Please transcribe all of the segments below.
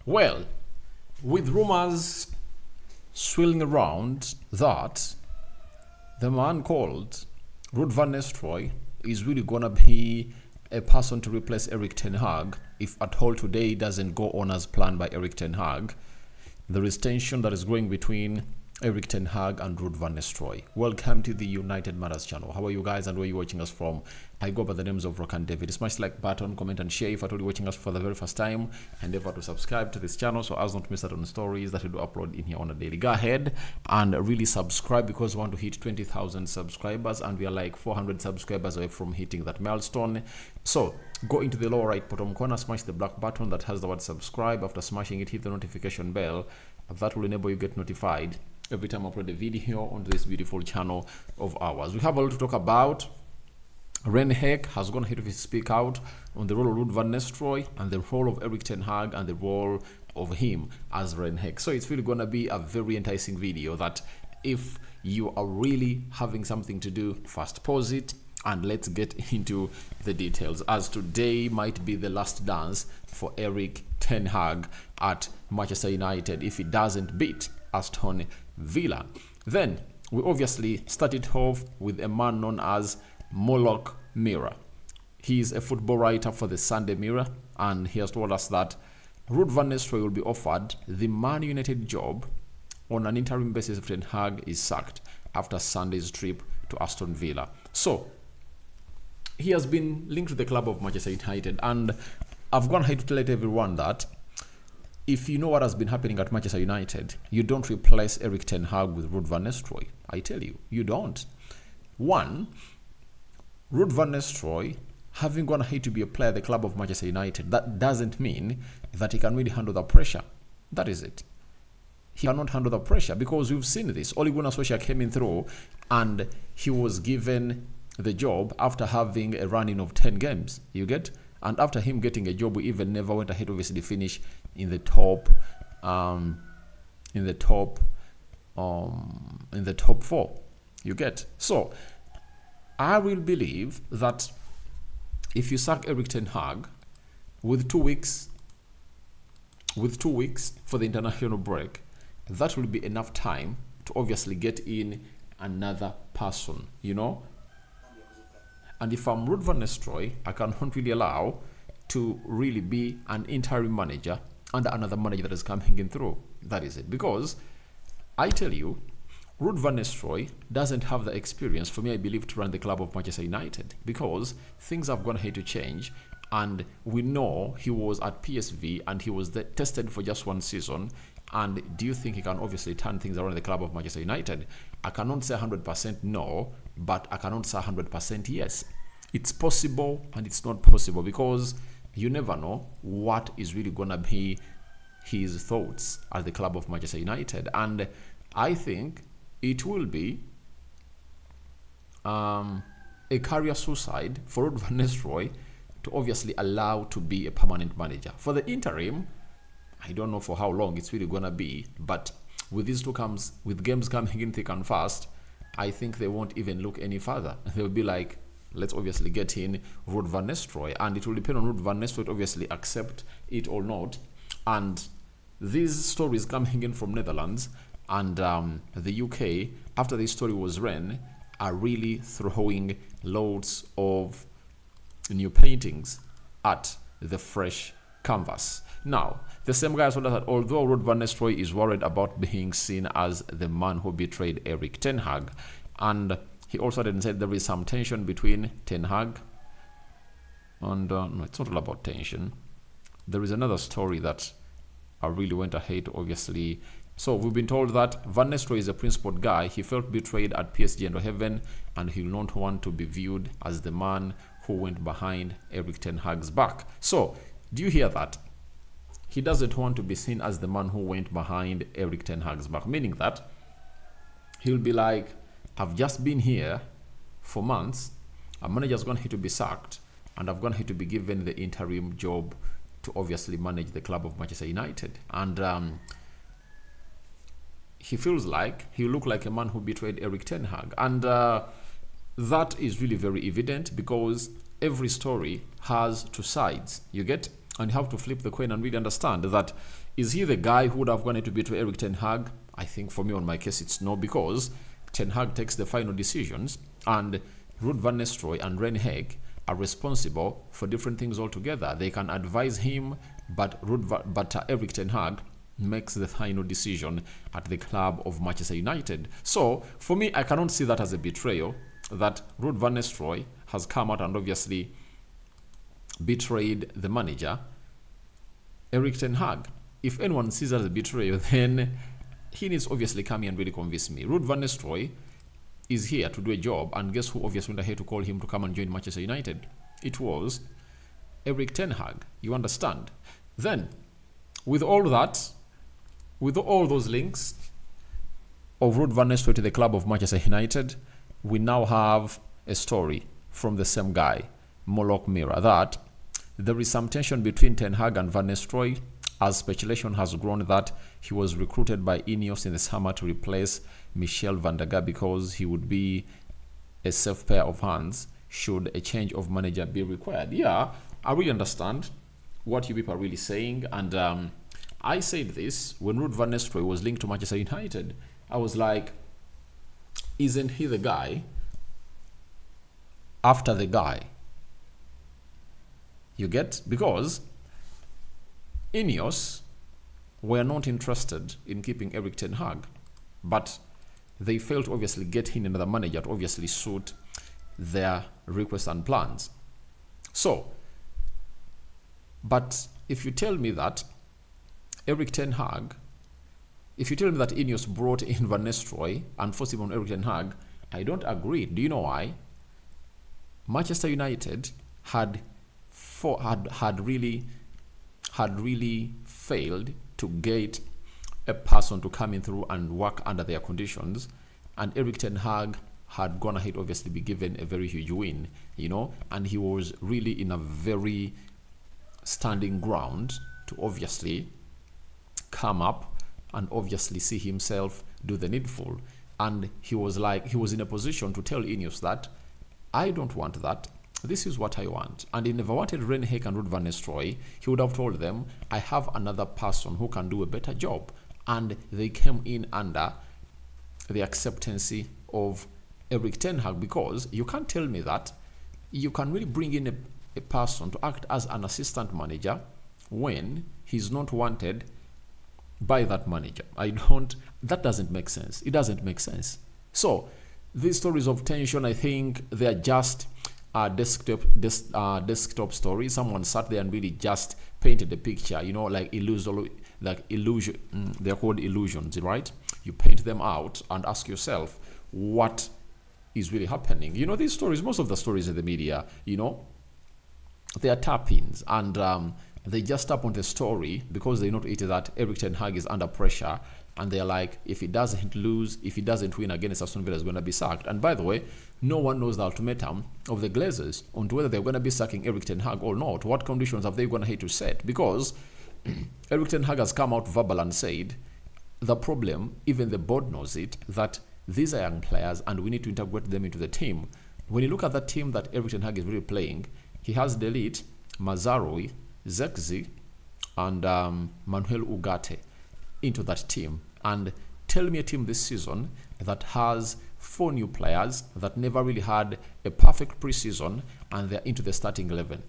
Well, with rumors swirling around that the man called Ruud van Nistelrooy is really gonna be a person to replace Erik ten Hag if at all today doesn't go on as planned by Erik ten Hag. There is tension that is growing between Erik ten Hag and Ruud van Nistelrooy. Welcome to the United Matters channel. How are you guys and where are you watching us from? I go by the names of Rock and David. Smash the like button, comment and share if at all you're watching us for the very first time. And endeavor to subscribe to this channel so as not to miss out on stories that we do upload in here on a daily. Go ahead and really subscribe because we want to hit 20,000 subscribers and we are like 400 subscribers away from hitting that milestone. So go into the lower right bottom corner, smash the black button that has the word subscribe. After smashing it, hit the notification bell. That will enable you to get notified every time I upload a video on this beautiful channel of ours. We have a lot to talk about. René Hake has gone ahead to speak out on the role of Ruud van Nistelrooy and the role of Erik ten Hag and the role of him as René Hake. So it's really going to be a very enticing video that if you are really having something to do, fast pause it and let's get into the details, as today might be the last dance for Erik ten Hag at Manchester United if he doesn't beat Aston Villa. Then we obviously started off with a man known as Moloch Mirror. He is a football writer for the Sunday Mirror and he has told us that Ruud van Nistelrooy will be offered the Man United job on an interim basis if Ten Hag is sacked after Sunday's trip to Aston Villa. So he has been linked to the club of Manchester United, and I've gone ahead to let everyone that if you know what has been happening at Manchester United, you don't replace Erik ten Hag with Ruud van Nistelrooy. I tell you, you don't. One, Ruud van Nistelrooy, having gone ahead to be a player at the club of Manchester United, that doesn't mean that he can really handle the pressure. That is it. He cannot handle the pressure because we've seen this. Ole Gunnar Solskjaer came in through and he was given the job after having a run-in of 10 games. You get? And after him getting a job, we even never went ahead obviously to finish in the top four. You get? So I will believe that if you sack Erik ten Hag with 2 weeks for the international break, that will be enough time to obviously get in another person, you know. And if I'm Ruud van Nistelrooy, I cannot really allow to really be an interim manager under another manager that is coming in through. That is it. Because I tell you, Ruud van Nistelrooy doesn't have the experience, for me I believe, to run the club of Manchester United, because things have gone ahead to change. And we know he was at PSV and he was tested for just 1 season. And do you think he can obviously turn things around in the club of Manchester United? I cannot say 100% no, but I cannot say 100% yes. It's possible and it's not possible because you never know what is really going to be his thoughts at the club of Manchester United. And I think it will be a career suicide for Ruud van Nistelrooy to obviously allow to be a permanent manager. For the interim, I don't know for how long it's really going to be, but with these two with games coming in thick and fast, I think they won't even look any further. They'll be like, let's obviously get in Ruud van Nistelrooy, and it will depend on Ruud van Nistelrooy to obviously accept it or not. And these stories coming in from Netherlands and the UK, after this story was ran, are really throwing loads of new paintings at the fresh canvas. Now, the same guy told us that although Ruud van Nistelrooy is worried about being seen as the man who betrayed Erik ten Hag, and he also then said there is some tension between ten Hag and no, it's not all about tension. There is another story that I really went ahead, obviously. So we've been told that Van Nistelrooy is a principled guy. He felt betrayed at PSG and Heaven, and he will not want to be viewed as the man who went behind Erik ten Hag's back. So do you hear that? He doesn't want to be seen as the man who went behind Erik ten Hag's back, meaning that he'll be like, I've just been here for months, a manager's gone here to be sacked, and I've gone here to be given the interim job to obviously manage the club of Manchester United. And he feels like he'll look like a man who betrayed Erik ten Hag. And that is really very evident because every story has two sides, you get? And you have to flip the coin and really understand that, is he the guy who would have wanted to be to Erik Ten Hag? I think for me, on my case, it's no, because Ten Hag takes the final decisions, and Ruud van Nistelrooy and René Hake are responsible for different things altogether. They can advise him, but Erik Ten Hag makes the final decision at the club of Manchester United. So for me, I cannot see that as a betrayal, that Ruud van Nistelrooy has come out and obviously betrayed the manager, Erik Ten Hag. If anyone sees that as a betrayal, then he needs to obviously come here and really convince me. Ruud van Nistelrooy is here to do a job, and guess who obviously went ahead to call him to come and join Manchester United? It was Erik Ten Hag. You understand? Then, with all that, with all those links of Ruud van Nistelrooy to the club of Manchester United, we now have a story from the same guy, Moloch Mirror, that there is some tension between Ten Hag and Van Nistelrooy, as speculation has grown that he was recruited by Ineos in the summer to replace Michel van der Gaal because he would be a safe pair of hands should a change of manager be required. Yeah, I really understand what you people are really saying, and I said this when Ruud van Nistelrooy was linked to Manchester United. I was like, isn't he the guy after the guy? You get? Because Ineos were not interested in keeping Erik Ten Hag, but they failed to obviously get in another manager to obviously suit their requests and plans. So, but if you tell me that Erik Ten Hag, if you tell me that Ineos brought in Van Nistelrooy and forced him on Erik Ten Hag, I don't agree. Do you know why? Manchester United had really failed to get a person to come in through and work under their conditions, and Erik Ten Hag had gone ahead obviously be given a very huge win, you know, and he was really in a very standing ground to obviously come up and obviously see himself do the needful. And he was in a position to tell Ineos that I don't want that, this is what I want. And he never wanted René Hake and Ruud van Nistelrooy. He would have told them, I have another person who can do a better job. And they came in under the acceptance of Erik Ten Hag, because you can't tell me that you can really bring in a person to act as an assistant manager when he's not wanted by that manager. That doesn't make sense. It doesn't make sense. So these stories of tension, I think they're just desktop stories. Someone sat there and really just painted a picture, you know, like illusion, they're called illusions, right? You paint them out and ask yourself what is really happening. You know, these stories, most of the stories in the media, you know, they are tap-ins, and they just tap on the story because they know that Erik Ten Hag is under pressure, and they're like, if he doesn't win against Aston Villa, is going to be sacked. And by the way, no one knows the ultimatum of the Glazers on whether they're going to be sacking Erik Ten Hag or not. What conditions have they going to have to set? Because Erik Ten Hag has come out verbal and said the problem, even the board knows it, that these are young players and we need to integrate them into the team. When you look at that team that Erik Ten Hag is really playing, he has Delete, Mazraoui, Zexi, and Manuel Ugarte into that team. And tell me a team this season that has 4 new players that never really had a perfect preseason and they're into the starting 11.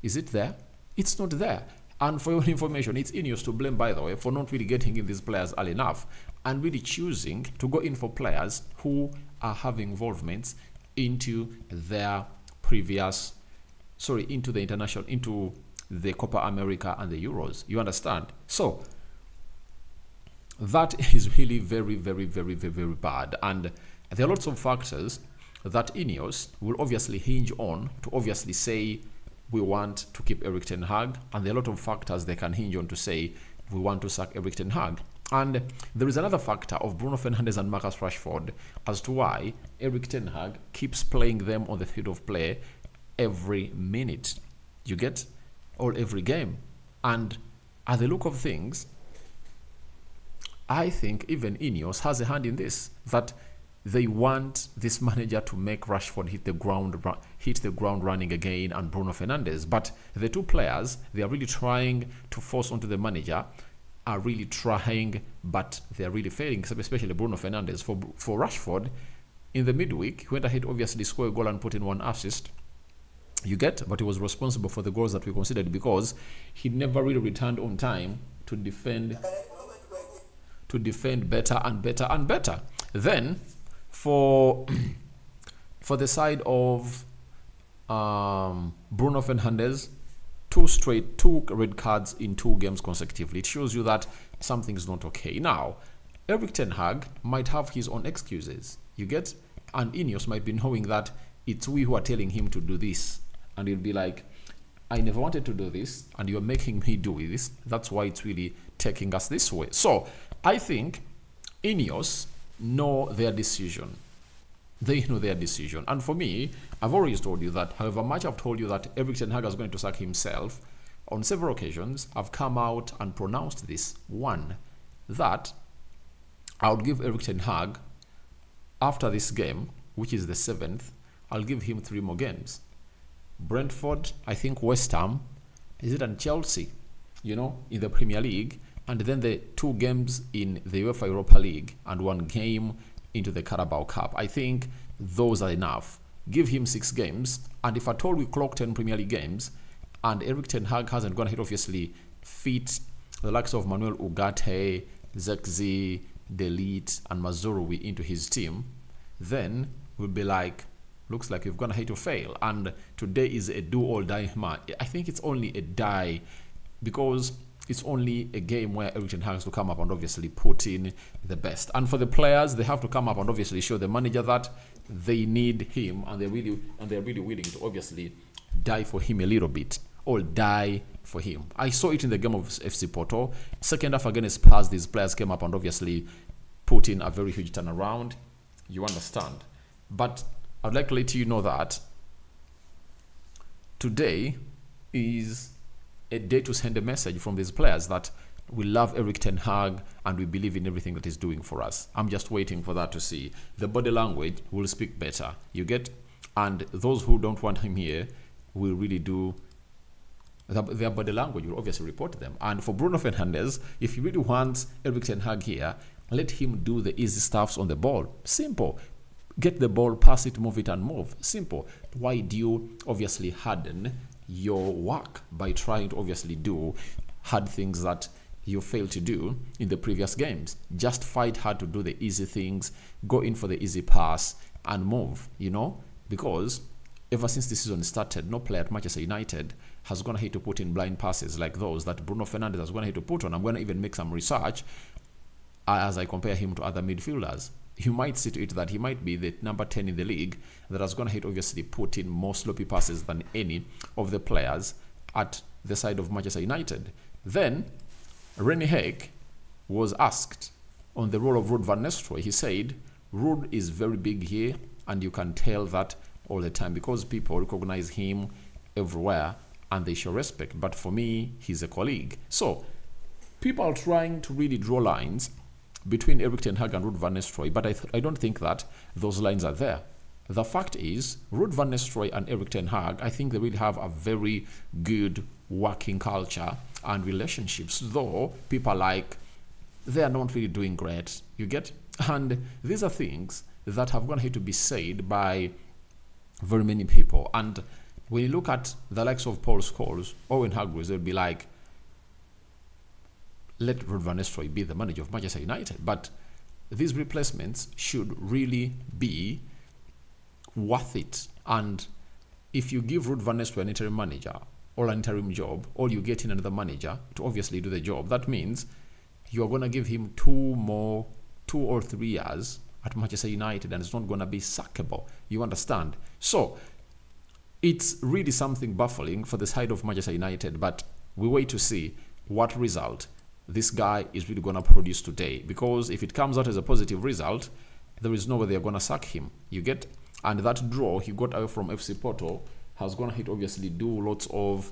Is it there? It's not there. And for your information, it's Ineos to blame, by the way, for not really getting in these players early enough and really choosing to go in for players who are having involvements into their previous, into the Copa America and the Euros. You understand? So that is really very, very, very, very, very bad. And there are lots of factors that Ineos will obviously hinge on to obviously say we want to keep Erik Ten Hag, and there are a lot of factors they can hinge on to say we want to sack Erik Ten Hag. And there is another factor of Bruno Fernandes and Marcus Rashford as to why Erik Ten Hag keeps playing them on the field of play every minute. You get? Or every game. And at the look of things, I think even Ineos has a hand in this, that they want this manager to make Rashford hit the ground running again, and Bruno Fernandes. But the two players, they are really trying to force onto the manager, are really trying, but they are really failing, especially Bruno Fernandes. For Rashford, in the midweek, he went ahead, obviously scored a goal and put in 1 assist. You get, but he was responsible for the goals that we considered because he never really returned on time to defend better and better and better. Then for the side of Bruno Fernandes, 2 red cards in 2 games consecutively. It shows you that something's not okay. Now, Erik ten Hag might have his own excuses. You get, and Ineos might be knowing that it's we who are telling him to do this, and he'll be like, I never wanted to do this, and you're making me do this. That's why it's really taking us this way. So I think Ineos know their decision. They know their decision. And for me, I've always told you that, however much I've told you that Erik ten Hag is going to sack himself, on several occasions, I've come out and pronounced this. One, that I would give Erik ten Hag, after this game, which is the 7th, I'll give him 3 more games. Brentford, I think West Ham, is it, and Chelsea, you know, in the Premier League, and then the 2 games in the UEFA Europa League and 1 game into the Carabao Cup. I think those are enough. Give him 6 games, and if at all we clock 10 Premier League games, and Erik ten Hag hasn't gone ahead, obviously, fit the likes of Manuel Ugarte, Zexi, Delete, and Mazurui into his team, then we'll be like, looks like we've gone ahead to fail. And today is a do or die match. I think it's only a die because it's only a game where Erik ten Hag has to come up and obviously put in the best. And for the players, they have to come up and obviously show the manager that they need him, and they're really willing to obviously die for him a little bit, or die for him. I saw it in the game of FC Porto. Second half against Spurs, these players came up and obviously put in a very huge turnaround. You understand? But I'd like to let you know that today is a day to send a message from these players that we love Erik ten Hag and we believe in everything that he's doing for us. I'm just waiting for that to see. The body language will speak better. You get? And those who don't want him here will really do their body language will obviously report them. And for Bruno Fernandes, if you really want Erik ten Hag here, let him do the easy stuffs on the ball. Simple. Get the ball, pass it, move it, and move. Simple. Why do you obviously harden your work by trying to obviously do hard things that you failed to do in the previous games? Just fight hard to do the easy things, go in for the easy pass, and move, you know? Because ever since the season started, no player at Manchester United has gone ahead to put in blind passes like those that Bruno Fernandes has gone ahead to put on. I'm going to even make some research as I compare him to other midfielders. You might see to it that he might be the number 10 in the league that has gone ahead obviously put in more sloppy passes than any of the players at the side of Manchester United. Then René Hake was asked on the role of Ruud van Nistelrooy. He said, Ruud is very big here, and you can tell that all the time because people recognize him everywhere and they show respect. But for me, he's a colleague. So people are trying to really draw lines between Erik ten Hag and Ruud van Nistelrooy, but I don't think that those lines are there. The fact is, Ruud van Nistelrooy and Erik ten Hag, I think they really have a very good working culture and relationships, though people are like, they are not really doing great, you get? And these are things that have gone here to be said by very many people. And when you look at the likes of Paul Scholes, Owen Hargreaves, they'll be like, let Ruud van Nistelrooy be the manager of Manchester United. But these replacements should really be worth it. And if you give Ruud van Nistelrooy an interim manager or an interim job, or you get in another manager to obviously do the job, that means you're going to give him 2 or 3 years at Manchester United, and it's not going to be sackable. You understand? So it's really something baffling for the side of Manchester United, but we wait to see what result this guy is really going to produce today, because if it comes out as a positive result, there is no way they're going to sack him. You get? And that draw he got away from FC Porto has gone to obviously do lots of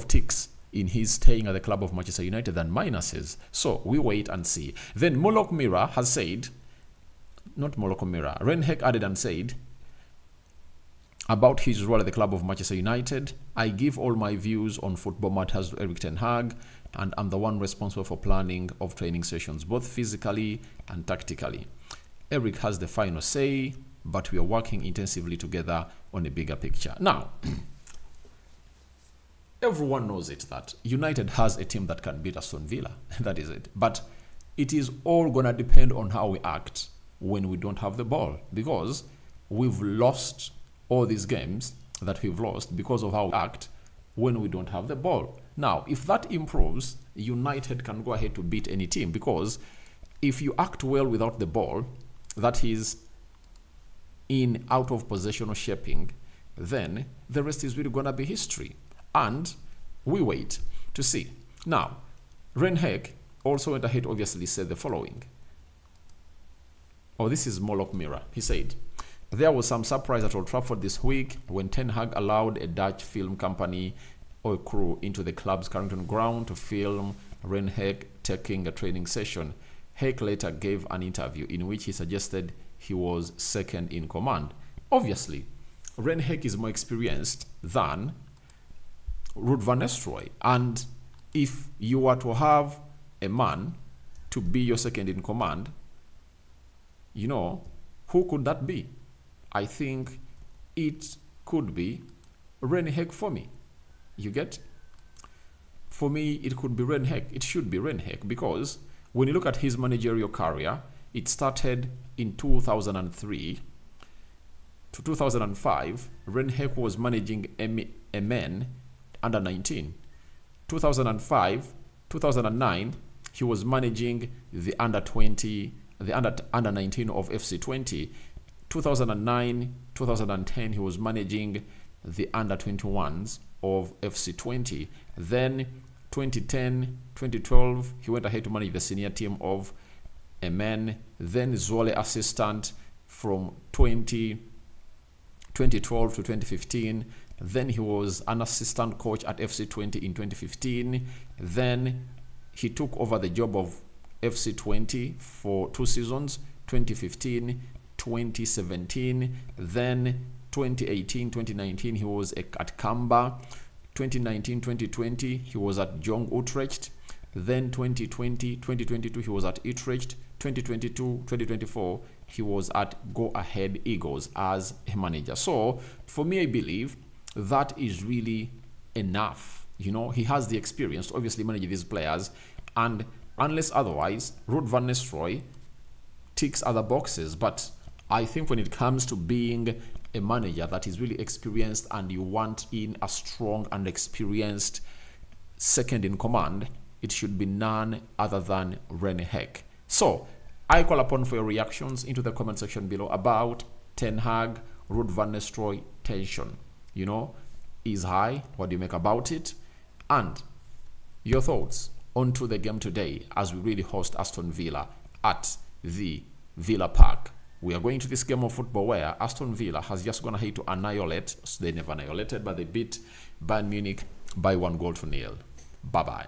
ticks in his staying at the club of Manchester United than minuses. So we wait and see. Then Mulok Mira has said not Morocco Mirror. René Hake added and said, about his role at the club of Manchester United, I give all my views on football matters to Erik ten Hag, and I'm the one responsible for planning of training sessions, both physically and tactically. Erik has the final say, but we are working intensively together on a bigger picture. Now, everyone knows it that United has a team that can beat Aston Villa. That is it. But it is all going to depend on how we act when we don't have the ball, because we've lost all these games that we've lost because of how we act when we don't have the ball. Now, if that improves, United can go ahead to beat any team, because if you act well without the ball, that is in out of possession or shaping, then the rest is really going to be history. And we wait to see. Now, René Hake also went ahead, obviously said the following. Oh, this is Morocco Mirror. He said, there was some surprise at Old Trafford this week when Ten Hag allowed a Dutch film company or crew into the club's Carrington ground to film René Hake taking a training session. Hake later gave an interview in which he suggested he was second in command. Obviously, René Hake is more experienced than Ruud van Nistelrooy. And if you were to have a man to be your second in command, you know, who could that be? I think it could be René Hake for me. You get? For me, it could be René Hake. It should be René Hake, because when you look at his managerial career, it started in 2003 to 2005. René Hake was managing a men under 19. 2005, 2009, he was managing the under 20, the under 19 of FC 20. 2009, 2010, he was managing the under 21s of FC 20. Then 2010, 2012, he went ahead to manage the senior team of a men. Then Zwolle assistant from 2012 to 2015. Then he was an assistant coach at FC 20 in 2015. Then he took over the job of FC 20 for 2 seasons, 2015, 2017. Then 2018, 2019, he was at Kamba. 2019, 2020, he was at Jong Utrecht. Then 2020, 2022, he was at Utrecht. 2022, 2024, he was at Go Ahead Eagles as a manager. So for me, I believe that is really enough. You know, he has the experience to obviously manage these players, and unless otherwise, Ruud van Nistelrooy ticks other boxes. But I think when it comes to being a manager that is really experienced and you want in a strong and experienced second in command, it should be none other than René Hake. So I call upon for your reactions into the comment section below about Ten Hag, Ruud van Nistelrooy tension. You know, is high. What do you make about it? And your thoughts onto the game today as we really host Aston Villa at the Villa Park. We are going to this game of football where Aston Villa has just gone ahead to annihilate. So they never annihilated, but they beat Bayern Munich by 1-0. Bye-bye.